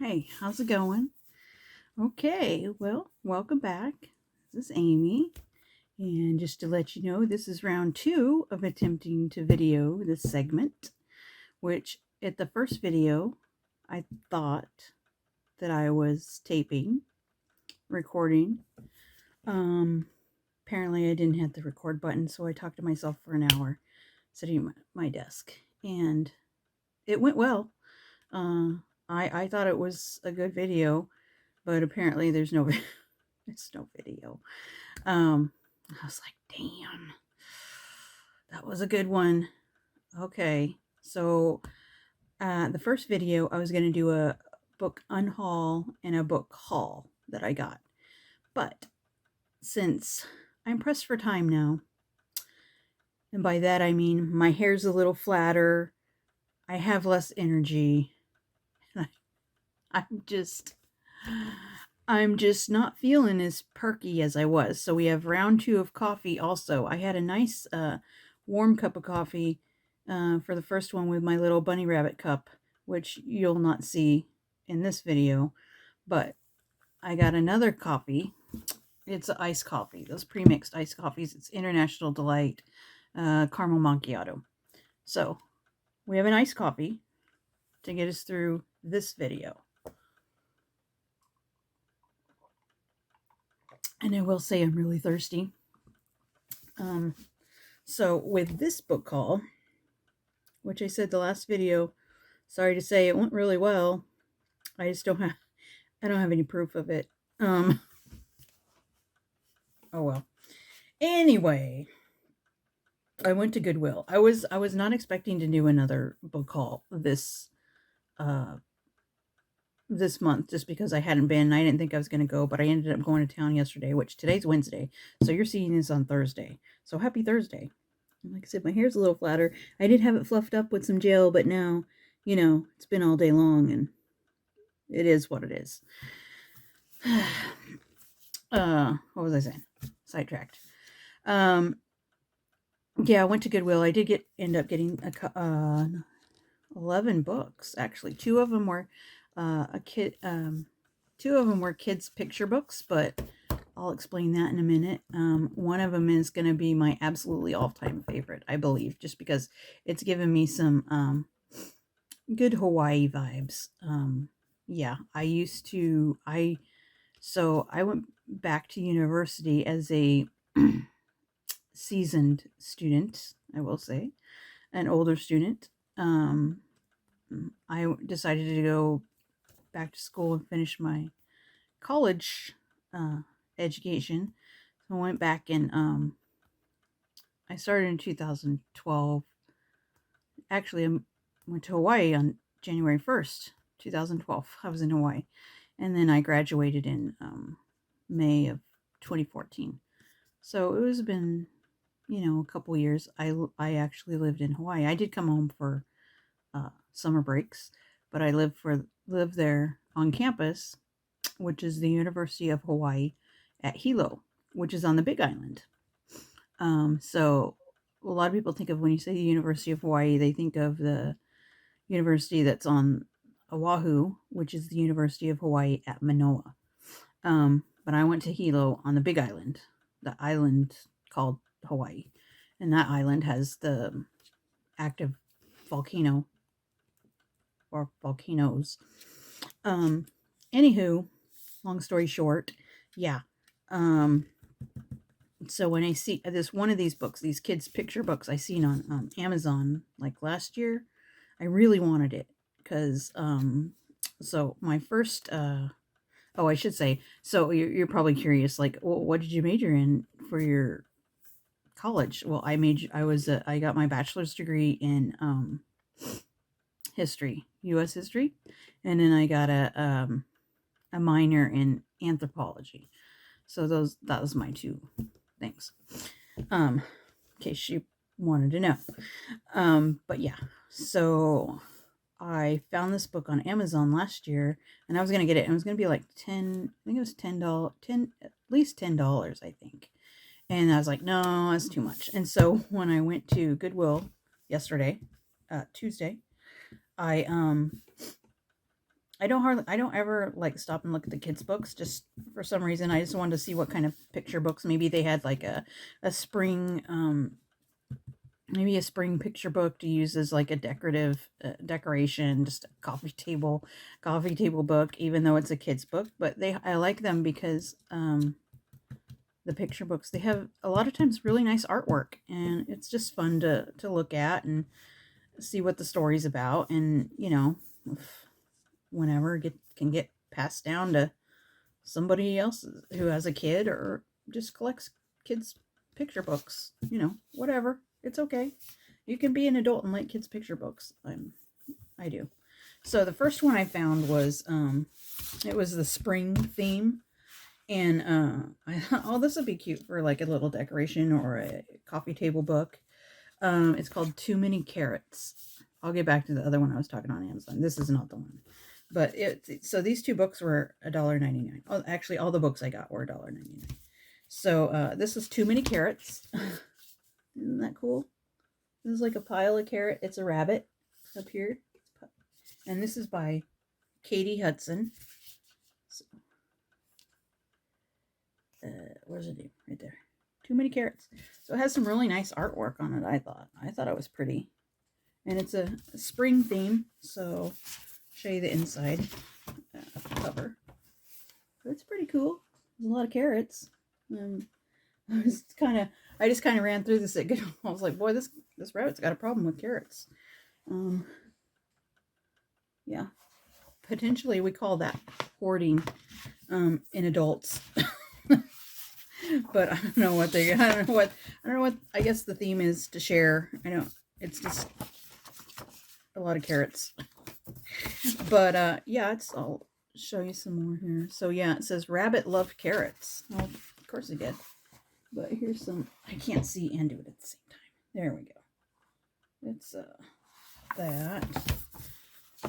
Hey, how's it going? Okay, well, welcome back. This is Amy. And just to let you know, this is round 2 of attempting to video this segment, which at the first video, I thought that I was recording. Apparently I didn't hit the record button, so I talked to myself for an hour sitting at my desk. And it went well. I thought it was a good video, but apparently there's no video. I was like, damn, that was a good one. Okay, so the first video I was going to do a book unhaul and a book haul that I got, but since I'm pressed for time now, and by that I mean my hair's a little flatter, I have less energy, and I'm just not feeling as perky as I was. So we have round 2 of coffee also. I had a nice warm cup of coffee for the first one with my little bunny rabbit cup, which you'll not see in this video. But I got another coffee. It's an iced coffee. Those pre-mixed iced coffees. It's International Delight Caramel Macchiato. So we have an iced coffee to get us through this video. And I will say I'm really thirsty. So with this book haul, which I said the last video, sorry to say it went really well. I don't have any proof of it. Oh well. Anyway, I went to Goodwill. I was not expecting to do another book haul this month, just because I hadn't been. I didn't think I was going to go, but I ended up going to town yesterday, which today's Wednesday. So you're seeing this on Thursday. So happy Thursday. Like I said, my hair's a little flatter. I did have it fluffed up with some gel, but now, it's been all day long and it is what it is. What was I saying? Sidetracked. Yeah, I went to Goodwill. I did end up getting 11 books, actually. Two of them were kids' picture books, but I'll explain that in a minute. One of them is going to be my absolutely all-time favorite, I believe, just because it's given me some good Hawaii vibes. Yeah, I went back to university as a seasoned student, I will say, an older student. I decided to go back to school and finish my college education. So I went back and I started in 2012. Actually, I went to Hawaii on January 1st, 2012. I was in Hawaii. And then I graduated in May of 2014. So it has been, a couple years. I actually lived in Hawaii. I did come home for summer breaks, but I lived there on campus, which is the University of Hawaii at Hilo, which is on the Big Island. So a lot of people think of, when you say the University of Hawaii, they think of the university that's on Oahu, which is the University of Hawaii at Manoa. But I went to Hilo on the Big Island, the island called Hawaii. And that island has the active volcano or volcanoes. Anywho, long story short, yeah. So when I see one of these books, these kids' picture books I seen on Amazon like last year, I really wanted it because so my first I should say, so you're probably curious, like, well, what did you major in for your college? Well, I got my bachelor's degree in history, U.S. history, and then I got a minor in anthropology. So that was my two things. In case you wanted to know. But yeah, so I found this book on Amazon last year, and I was gonna get it. And it was gonna be like $10. I think it was $10, at least $10, I think. And I was like, no, that's too much. And so when I went to Goodwill yesterday, Tuesday, I I don't ever like stop and look at the kids' books. Just for some reason, I just wanted to see what kind of picture books. Maybe they had like a spring, maybe a spring picture book to use as like a decorative decoration, just a coffee table book. Even though it's a kids' book, but I like them because the picture books, they have a lot of times really nice artwork, and it's just fun to look at and see what the story's about, and whenever can get passed down to somebody else who has a kid or just collects kids picture books, whatever, it's okay. You can be an adult and like kids picture books. I do. So the first one I found was it was the spring theme, and I thought, oh, this would be cute for like a little decoration or a coffee table book. It's called Too Many Carrots. I'll get back to the other one I was talking on Amazon. This is not the one. But so these two books were $1.99. Oh, actually, all the books I got were $1.99. So this is Too Many Carrots. Isn't that cool? This is like a pile of carrot. It's a rabbit up here. And this is by Katie Hudson. So, where's it? Right there. Too Many Carrots. So it has some really nice artwork on it, I thought. I thought it was pretty. And it's a spring theme, so show you the inside cover. But it's pretty cool. There's a lot of carrots. I just kind of ran through this. I was like, boy, this rabbit's got a problem with carrots. Yeah, potentially we call that hoarding in adults. But I don't know what I guess the theme is to share. I know it's just a lot of carrots. But yeah, I'll show you some more here. So yeah, it says rabbit loved carrots. Well, of course it did. But here's some. I can't see and do it at the same time. There we go. It's that.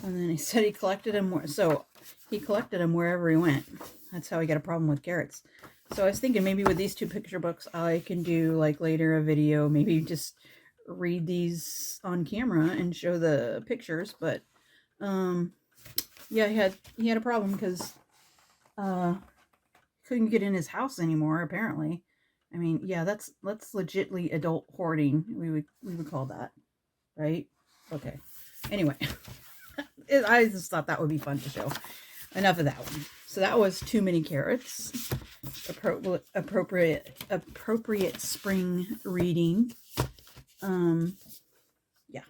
And then he said he collected them. So he collected them wherever he went. That's how he got a problem with carrots. So I was thinking maybe with these two picture books, I can do like later a video, maybe just read these on camera and show the pictures. But yeah, he had a problem because couldn't get in his house anymore, apparently. I mean, yeah, that's legitly adult hoarding. We would call that, right? Okay. Anyway, I just thought that would be fun to show. Enough of that one. So that was Too Many Carrots. Appropriate spring reading. Yeah,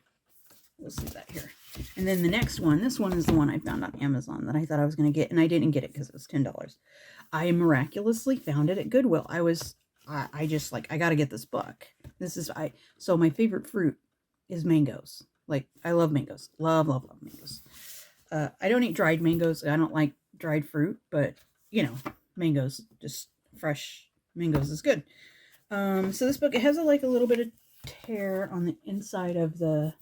we'll see that here. And then the next one, this one is the one I found on Amazon that I thought I was going to get, and I didn't get it because it was $10. I miraculously found it at Goodwill. I just like, I got to get this book. So my favorite fruit is mangoes. Like, I love mangoes. Love mangoes. I don't eat dried mangoes. I don't like dried fruit, but mangoes, just fresh mangoes is good. So this book, it has a little bit of tear on the inside of the,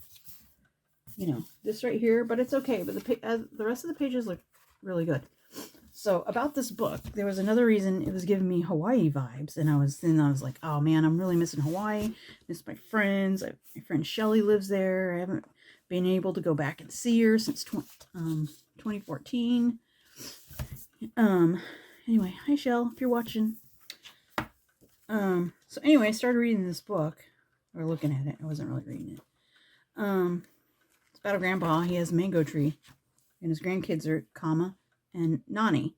this right here, but it's okay. But the rest of the pages look really good. So about this book, there was another reason it was giving me Hawaii vibes, and I was like, oh man, I'm really missing Hawaii. Miss my friends. My friend Shelly lives there. I haven't been able to go back and see her since 2014. Anyway, hi Shell, if you're watching. So anyway, I started reading this book, or looking at it. I wasn't really reading it. It's about a grandpa. He has a mango tree, and his grandkids are Kama and Nani.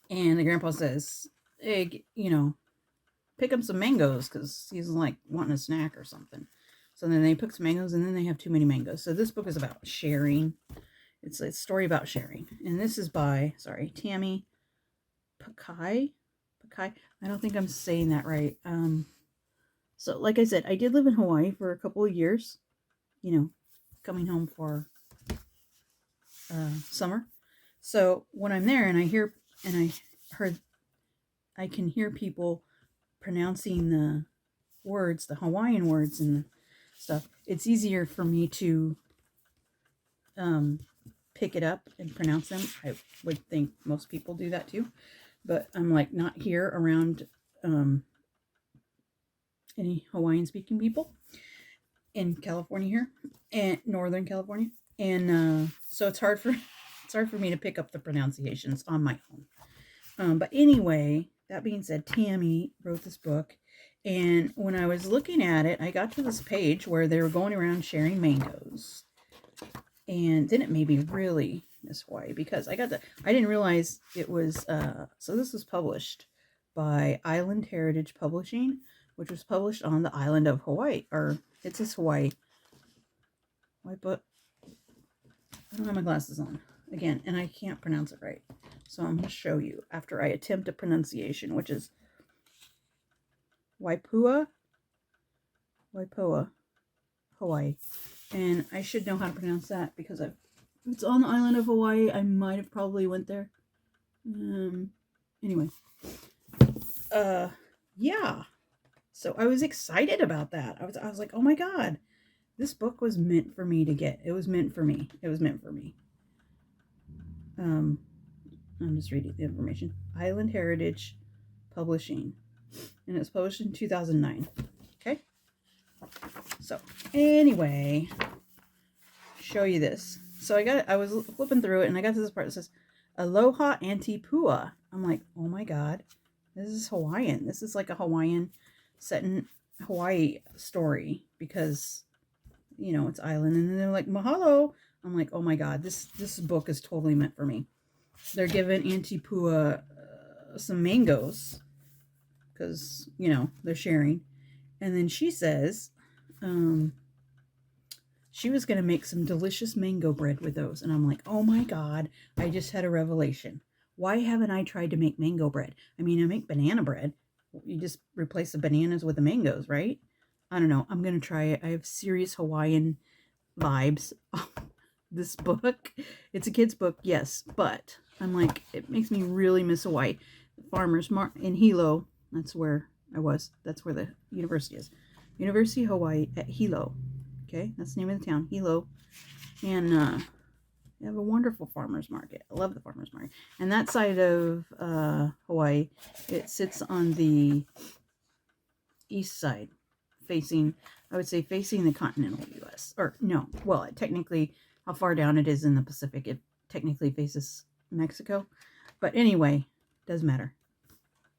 And the grandpa says, hey, pick up some mangoes, because he's like wanting a snack or something. So then they pick some mangoes, and then they have too many mangoes. So this book is about sharing. It's a story about sharing. And this is by, Tammy Pakai. I don't think I'm saying that right. So like I said, I did live in Hawaii for a couple of years, coming home for summer. So when I'm there and I can hear people pronouncing the words, the Hawaiian words and stuff, it's easier for me to pick it up and pronounce them. I would think most people do that too, but I'm like not here around any Hawaiian speaking people in California here, and Northern California. And so it's hard for me to pick up the pronunciations on my own. But anyway, that being said, Tammy wrote this book. And when I was looking at it, I got to this page where they were going around sharing mangoes. And then it made me really miss Hawaii because I didn't realize it was, so this was published by Island Heritage Publishing, which was published on the island of Hawaii, or it says Hawaii. But I don't have my glasses on again, and I can't pronounce it right. So I'm going to show you after I attempt a pronunciation, which is Waipoua, Hawaii. And I should know how to pronounce that because it's on the island of Hawaii. I might have probably went there. Anyway. Yeah. So I was excited about that. I was like, oh my God, this book was meant for me to get. It was meant for me. It was meant for me. I'm just reading the information. Island Heritage Publishing. And it was published in 2009. Okay. So anyway, show you this. So I was flipping through it and I got to this part that says, Aloha Auntie Pua. I'm like, oh my God, this is Hawaiian. This is like a Hawaiian set in Hawaii story because, you know, it's island. And then they're like, mahalo. I'm like, oh my God, this book is totally meant for me. They're giving Auntie Pua some mangoes because, you know, they're sharing. And then she says she was going to make some delicious mango bread with those. And I'm like, oh my God, I just had a revelation. Why haven't I tried to make mango bread? I mean, I make banana bread. You just replace the bananas with the mangoes, right? I don't know. I'm going to try it. I have serious Hawaiian vibes. This book, it's a kid's book, yes, but I'm like, it makes me really miss Hawaii. Farmers in Hilo, that's where I was. That's where the university is. University of Hawaii at Hilo. Okay, that's the name of the town, Hilo. And they have a wonderful farmers market. I love the farmers market. And that side of Hawaii, it sits on the east side, facing, I would say, facing the continental U.S. Or no, well, technically, how far down it is in the Pacific, it technically faces Mexico. But anyway, doesn't matter.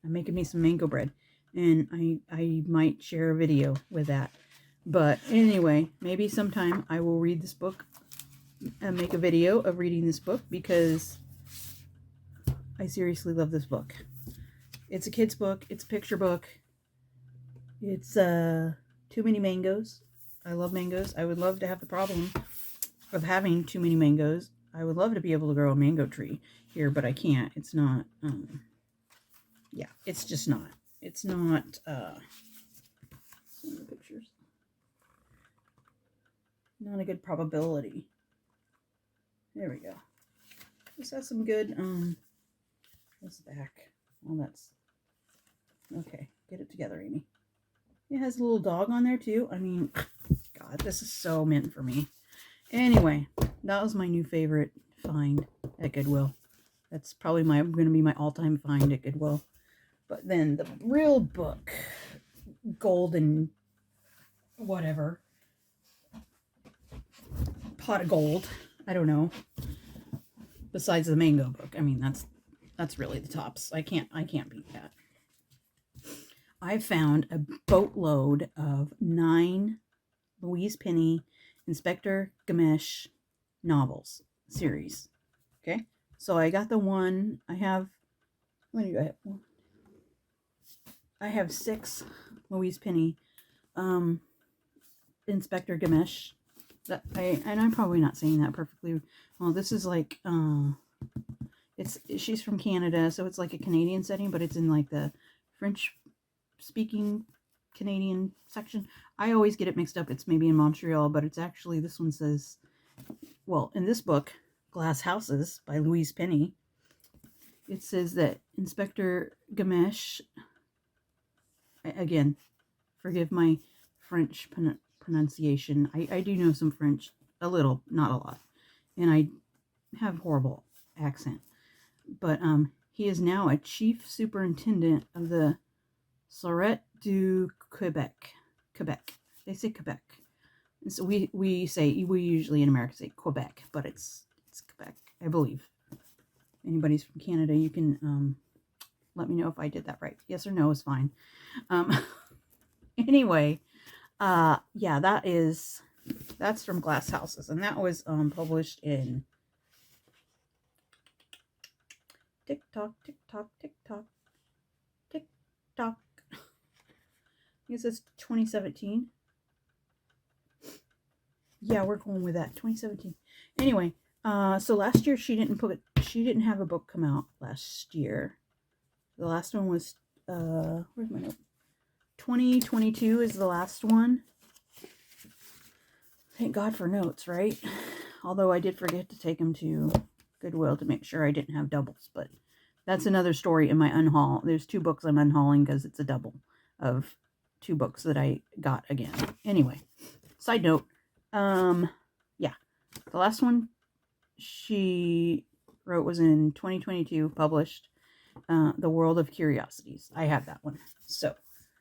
I'm making me some mango bread, and I might share a video with that. But anyway, maybe sometime I will read this book and make a video of reading this book because I seriously love this book. It's a kid's book. It's a picture book. It's too many mangoes. I love mangoes. I would love to have the problem of having too many mangoes. I would love to be able to grow a mango tree here, but I can't. It's not, yeah, it's just not. It's not, some of the pictures. Not a good probability. There we go. This has some good, what's the back? Well, that's, okay, get it together, Amy. It has a little dog on there too. I mean, God, this is so meant for me. Anyway, that was my new favorite find at Goodwill. That's probably going to be my all-time find at Goodwill. But then the real book, golden, whatever, pot of gold, I don't know. Besides the mango book, I mean that's really the tops. I can't beat that. I found a boatload of 9 Louise Penny Inspector Gamesh novels series. Okay, so I got the one. I have. What do I have? I have 6 Louise Penny Inspector Gamesh. And I'm probably not saying that perfectly. Well, this is like she's from Canada, so it's like a Canadian setting, but it's in like the French speaking Canadian section. I always get it mixed up. It's maybe in Montreal, but it's actually, this one says, well, in this book, Glass Houses by Louise Penny, it says that Inspector Gamesh, again, forgive my French pronunciation. I do know some French, a little, not a lot, and I have horrible accent. But he is now a chief superintendent of the Sûreté du Québec. They say Quebec. And so we usually in America say Quebec, but it's Quebec, I believe. Anybody's from Canada, you can let me know if I did that right. Yes or no is fine. Anyway, yeah, that's from Glass Houses, and that was published in tick tock, tick tock, tick tock, tick tock. I guess it's 2017. Yeah, we're going with that, 2017. Anyway, so last year she didn't have a book come out last year. The last one was where's my note? 2022 is the last one. Thank God for notes, right? Although I did forget to take them to Goodwill to make sure I didn't have doubles, but that's another story in my unhaul. There's 2 books I'm unhauling because it's a double of 2 books that I got again. Anyway, side note, yeah, the last one she wrote was in 2022, published, The World of Curiosities. I have that one. So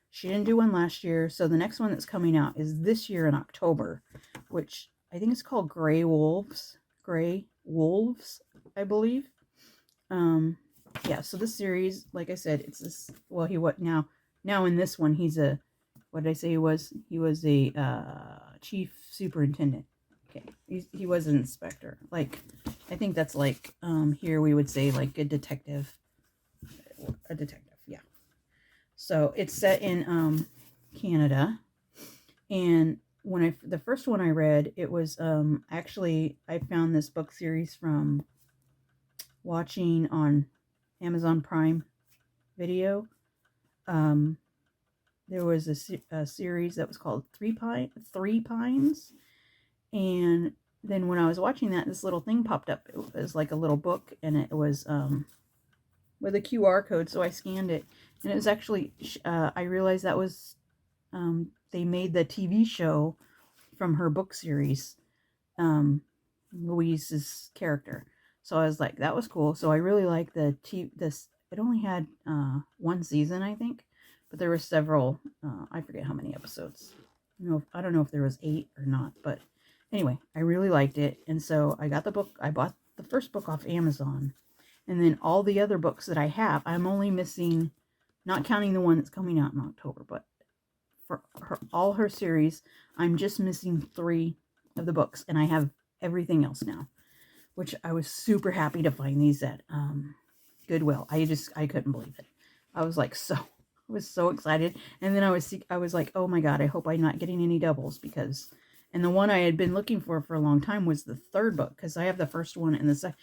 she didn't do one last year, so the next one that's coming out is this year in October, which I think is called Gray Wolves, I believe. Yeah, so this series, like I said, it's this, well, now in this one, he's a, what did I say he was? He was a chief superintendent. Okay, he was an inspector. Like, I think that's like, here we would say like a detective, yeah. So it's set in Canada, and when the first one I read, it was actually, I found this book series from watching on Amazon Prime Video. There was a series that was called Three Pines, and then when I was watching that, this little thing popped up. It was like a little book, and it was with a QR code, so I scanned it, and it was actually I realized that was they made the TV show from her book series, Louise's character. So I was like, that was cool. So I really like this. It only had 1 season, I think, but there were several. I forget how many episodes. I don't know if there was 8 or not, but anyway, I really liked it, and so I got the book. I bought the first book off Amazon, and then all the other books that I have, I'm only missing, not counting the one that's coming out in October, but for all her series, I'm just missing 3 of the books, and I have everything else now, which I was super happy to find these at Goodwill. I couldn't believe it. I was like, I was so excited, and then I was like, oh my God, I hope I'm not getting any doubles, because, and the one I had been looking for a long time was the 3rd book, because I have the first one and the second.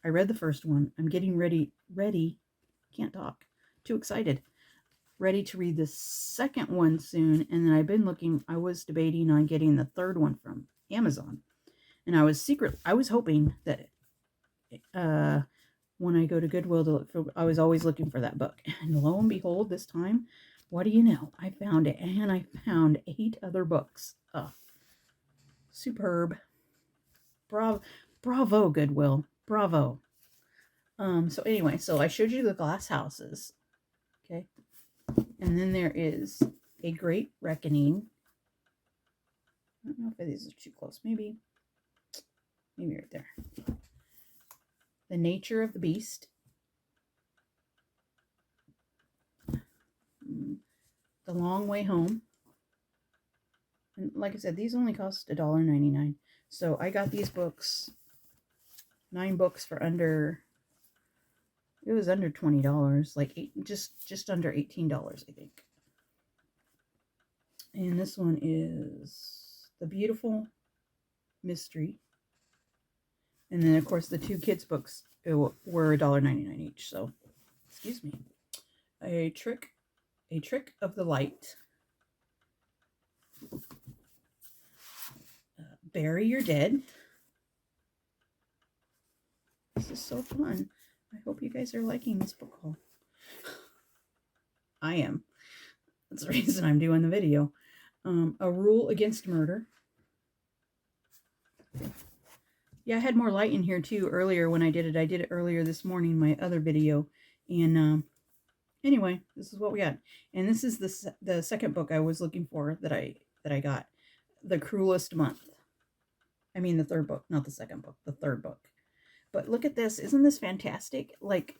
I read the first one. I'm getting ready, can't talk, too excited, ready to read the second one soon. And then I was debating on getting the 3rd one from Amazon, and I was hoping that when I go to Goodwill to look for, I was always looking for that book, and lo and behold, this time, what do you know, I found it, and I found 8 other books. Superb. Bravo, Goodwill, bravo. So anyway, so I showed you the Glass Houses, okay, and then there is A Great Reckoning. I don't know if these are too close. Maybe right there. The Nature of the Beast. The Long Way Home. And like I said, these only cost $1.99. So I got these books, 9 books for under, it was under $20, like just under $18, I think. And this one is The Beautiful Mystery. And then, of course, the 2 kids' books were $1.99 each. So, excuse me. A Trick of the Light. Bury Your Dead. This is so fun. I hope you guys are liking this book haul. I am. That's the reason I'm doing the video. A Rule Against Murder. Yeah, I had more light in here too earlier when I did it. I did it earlier this morning, my other video. And anyway, this is what we got. And this is the second book I was looking for that I got. The Cruelest Month. I mean, the third book, not the second book, the third book. But look at this. Isn't this fantastic? Like,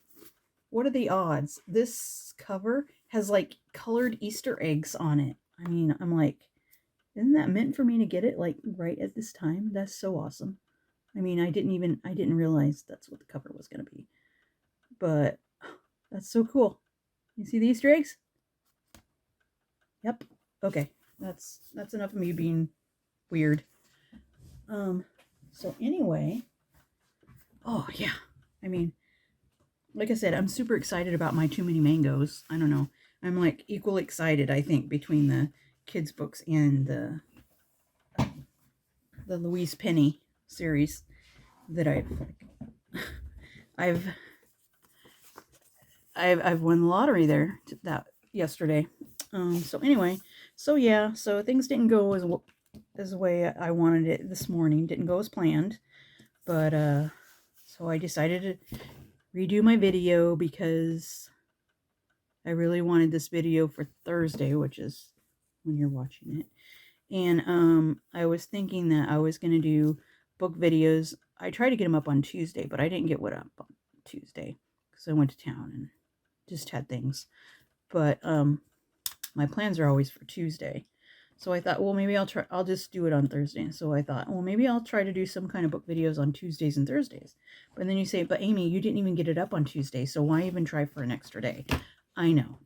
what are the odds? This cover has like colored Easter eggs on it. I mean, I'm like, isn't that meant for me to get it like right at this time? That's so awesome. I mean, I didn't realize that's what the cover was going to be. But that's so cool. You see the Easter eggs? Yep. Okay. That's enough of me being weird. So anyway, oh yeah. I mean, like I said, I'm super excited about my Too Many Mangoes. I don't know. I'm like equally excited, I think, between the kids books and the Louise Penny series that I've won the lottery there that yesterday. So anyway, so yeah, so things didn't go as the way I wanted it this morning. Didn't go as planned, but so I decided to redo my video because I really wanted this video for Thursday, which is when you're watching it. And I was thinking that I was going to do book videos. I tried to get them up on Tuesday, but I didn't get one up on Tuesday because I went to town and just had things. But my plans are always for Tuesday. So I thought, well, maybe I'll just do it on Thursday. So I thought, well, maybe I'll try to do some kind of book videos on Tuesdays and Thursdays. But then you say, but Amy, you didn't even get it up on Tuesday, so why even try for an extra day? I know.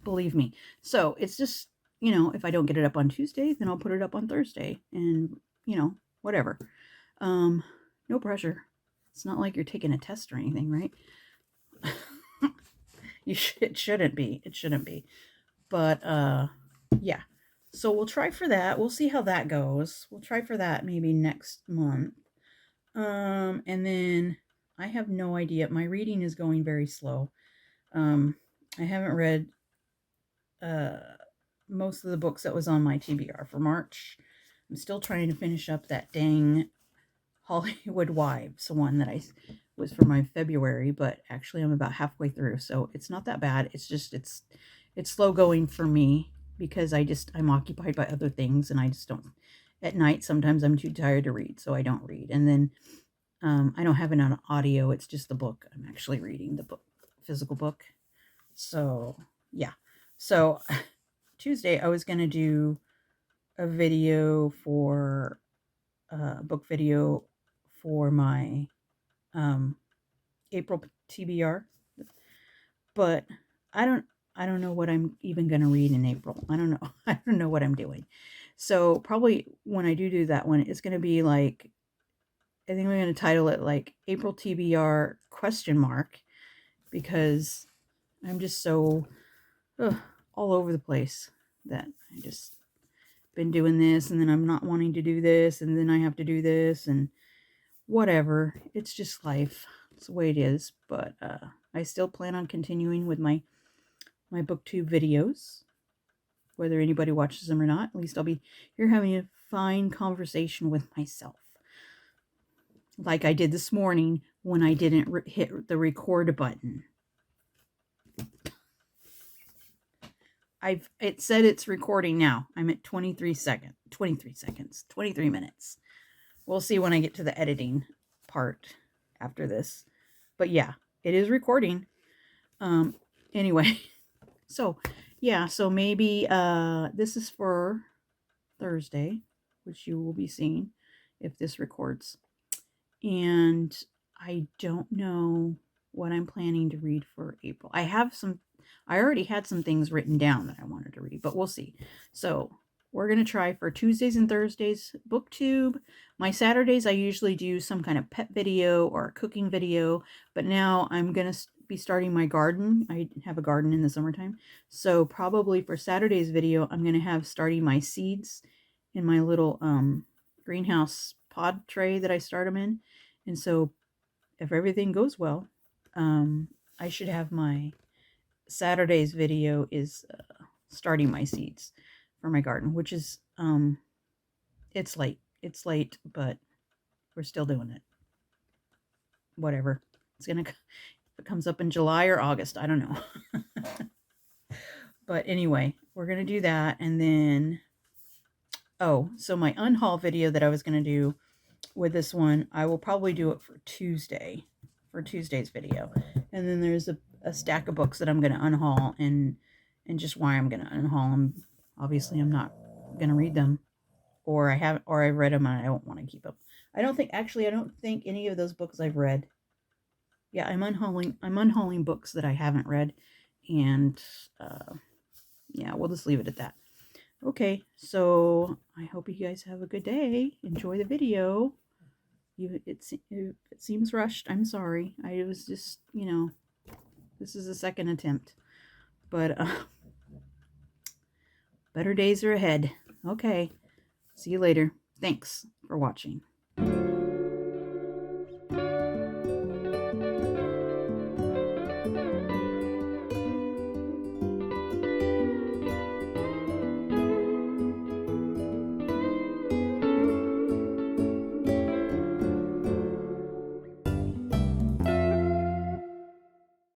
Believe me. So it's just, you know, if I don't get it up on Tuesday, then I'll put it up on Thursday and, you know, whatever. No pressure. It's not like you're taking a test or anything, right? It shouldn't be. It shouldn't be. But, yeah. So we'll try for that. We'll see how that goes. We'll try for that maybe next month. And then I have no idea. My reading is going very slow. I haven't read most of the books that was on my TBR for March. I'm still trying to finish up that dang Hollywood Wives one that I was for my February, but actually I'm about halfway through, so it's not that bad. It's just it's slow going for me because I'm occupied by other things, and I just don't. At night sometimes I'm too tired to read, so I don't read. And then I don't have it on audio. It's just the book. I'm actually reading the book, physical book. So yeah. So Tuesday I was gonna do a video for book video for my April TBR, but I don't know what I'm even gonna read in April. I don't know. I don't know what I'm doing. So probably when I do that one, it's gonna be like, I think we're gonna title it like April TBR ? Because I'm just so all over the place that I just been doing this, and then I'm not wanting to do this, and then I have to do this, and whatever. It's just life. It's the way it is. But I still plan on continuing with my booktube videos, whether anybody watches them or not. At least I'll be here having a fine conversation with myself, like I did this morning when I didn't hit the record button. It said it's recording now. I'm at 23 minutes. We'll see when I get to the editing part after this. But yeah, it is recording. Anyway, so yeah, so maybe this is for Thursday, which you will be seeing if this records. And I don't know what I'm planning to read for April. I already had some things written down that I wanted to read, but we'll see. So we're going to try for Tuesdays and Thursdays booktube. My Saturdays, I usually do some kind of pet video or a cooking video, but now I'm going to be starting my garden. I have a garden in the summertime. So probably for Saturday's video, I'm going to have starting my seeds in my little greenhouse pod tray that I start them in. And so if everything goes well, I should have my Saturday's video is starting my seeds for my garden, which is it's late, but we're still doing it. Whatever. It's gonna, if it comes up in July or August, I don't know. But anyway, we're gonna do that, and then Oh, so my unhaul video that I was going to do with this one, I will probably do it for Tuesday, for Tuesday's video. And then there's a stack of books that I'm going to unhaul, and just why I'm going to unhaul them. Obviously, I'm not going to read them, or I've read them and I don't want to keep them. I don't think any of those books I've read. Yeah, I'm unhauling books that I haven't read, and yeah, we'll just leave it at that. Okay, so I hope you guys have a good day. Enjoy the video. It seems rushed. I'm sorry. I was just, this is the second attempt, but better days are ahead. Okay, see you later. Thanks for watching.